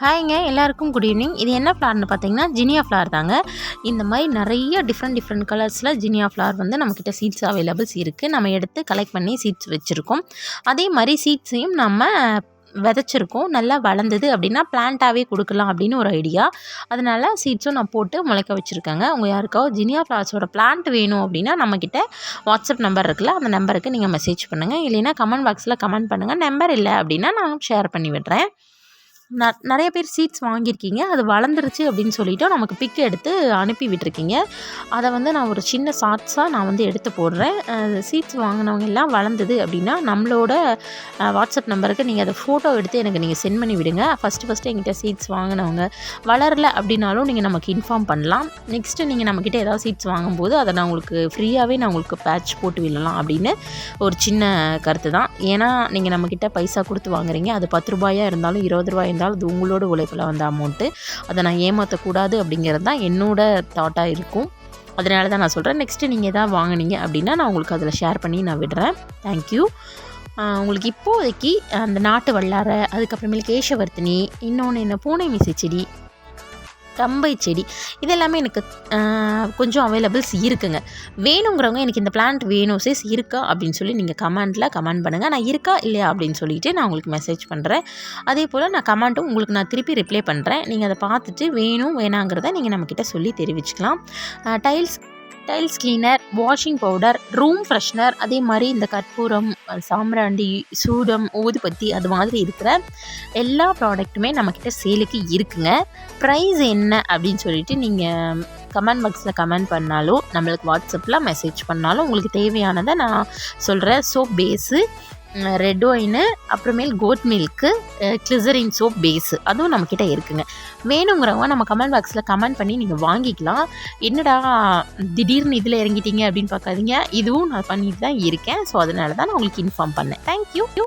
ஹாய்ங்க எல்லாருக்கும் good evening. இது என்ன ஃப்ளார்னு பார்த்தீங்கன்னா ஜினியா ஃப்ளார் தாங்க. இந்த மாதிரி நிறைய டிஃப்ரெண்ட் கலர்ஸில் ஜினியா ஃப்ளார் வந்து நம்மக்கிட்ட சீட்ஸ் அவைலபிள்ஸ் இருக்குது. நம்ம எடுத்து கலெக்ட் பண்ணி சீட்ஸ் வச்சுருக்கோம். அதே மாதிரி சீட்ஸையும் நம்ம விதைச்சிருக்கோம். நல்லா வளர்ந்தது அப்படின்னா பிளான்ட்டாகவே கொடுக்கலாம் அப்படின்னு ஒரு ஐடியா. அதனால் சீட்ஸும் நான் போட்டு முளைக்க வச்சுருக்கேங்க. உங்கள் யாருக்காவது ஜினியா ஃப்ளார்ஸோட பிளான்ட் வேணும் அப்படின்னா நம்மக்கிட்ட வாட்ஸ்அப் நம்பர் இருக்குல்ல, அந்த நம்பருக்கு நீங்கள் மெசேஜ் பண்ணுங்கள். இல்லைன்னா கமெண்ட் பாக்ஸில் கமெண்ட் பண்ணுங்கள். நம்பர் இல்லை அப்படின்னா நான் ஷேர் பண்ணி விடுறேன். நிறைய பேர் சீட்ஸ் வாங்கியிருக்கீங்க, அது வளர்ந்துருச்சு அப்படின்னு சொல்லிவிட்டு நமக்கு பிக் எடுத்து அனுப்பி விட்டுருக்கீங்க. அதை வந்து நான் ஒரு சின்ன ஷார்ட்ஸாக நான் வந்து எடுத்து போடுறேன். சீட்ஸ் வாங்கினவங்க எல்லாம் வளர்ந்தது அப்படின்னா நம்மளோட வாட்ஸ்அப் நம்பருக்கு நீங்கள் அதை ஃபோட்டோ எடுத்து எனக்கு நீங்கள் சென்ட் பண்ணி விடுங்க. ஃபஸ்ட்டு எங்கிட்ட சீட்ஸ் வாங்கினவங்க வளரலை அப்படின்னாலும் நீங்கள் நமக்கு இன்ஃபார்ம் பண்ணலாம். நெக்ஸ்ட்டு நீங்கள் நம்மக்கிட்ட ஏதாவது சீட்ஸ் வாங்கும்போது அதை நான் உங்களுக்கு ஃப்ரீயாகவே நான் உங்களுக்கு பேட்ச் போட்டு விடலாம் அப்படின்னு ஒரு சின்ன கருத்து தான். ஏன்னா நீங்கள் நம்மக்கிட்ட பைசா கொடுத்து வாங்குறீங்க, அது 10 ரூபாயாக இருந்தாலும் 20 ரூபாய் இருந்தாலும் அது உங்களோட உழைப்பில் வந்த அமௌண்ட்டு. அதை நான் ஏமாற்றக்கூடாது அப்படிங்கிறது தான் என்னோட தாட்டாக இருக்கும். அதனால தான் நான் சொல்கிறேன். நெக்ஸ்ட்டு நீங்கள் எதாவது வாங்கினீங்க அப்படின்னா நான் உங்களுக்கு அதில் ஷேர் பண்ணி நான் விடுறேன். தேங்க்யூ. உங்களுக்கு இப்போதைக்கு அந்த நாட்டு வல்லாரை, அதுக்கப்புறமேல் கேசவர்த்தினி, இன்னொன்று என்ன பூனை மீசை செடி, கம்பை செடி, இது எல்லாமே எனக்கு கொஞ்சம் அவைலபிள்ஸ் இருக்குங்க. வேணுங்கிறவங்க எனக்கு இந்த பிளான்ட் வேணும் சைஸ் இருக்கா அப்படின்னு சொல்லி நீங்கள் கமெண்ட் பண்ணுங்கள். நான் இருக்கா இல்லையா அப்படின்னு சொல்லிவிட்டு நான் உங்களுக்கு மெசேஜ் பண்ணுறேன். அதே போல் நான் கமெண்ட்டும் உங்களுக்கு நான் திருப்பி ரிப்ளை பண்ணுறேன். நீங்கள் அதை பார்த்துட்டு வேணும் வேணாங்கிறத நீங்கள் நம்மக்கிட்ட சொல்லி தெரிவிச்சுக்கலாம். Tiles cleaner, washing powder, room freshener, அதே மாதிரி இந்த கற்பூரம், சாம்பிராண்டி, சூடம், ஊதுபத்தி அது மாதிரி இருக்கிற எல்லா ப்ராடக்ட்டுமே நம்மக்கிட்ட சேலுக்கு இருக்குங்க. ப்ரைஸ் என்ன அப்படின்னு சொல்லிட்டு நீங்கள் கமெண்ட் பாக்ஸில் கமெண்ட் பண்ணாலும் நம்மளுக்கு வாட்ஸ்அப்பில் மெசேஜ் பண்ணாலும் உங்களுக்கு தேவையானதை நான் சொல்கிறேன். சோப் பேஸு, ரெட் ஒயினு, அப்புறமேல் goat milk, glycerin soap base அதுவும் நம்மக்கிட்ட இருக்குங்க. வேணுங்கிறவங்க நம்ம கமெண்ட் பாக்ஸில் கமெண்ட் பண்ணி நீங்கள் வாங்கிக்கலாம். என்னடா திடீர்னு இதில் இறங்கிட்டீங்க அப்படின்னு பார்க்காதீங்க, இதுவும் நான் பண்ணிட்டு தான் இருக்கேன். ஸோ அதனால தான் நான் உங்களுக்கு இன்ஃபார்ம் பண்ணேன். தேங்க்யூ.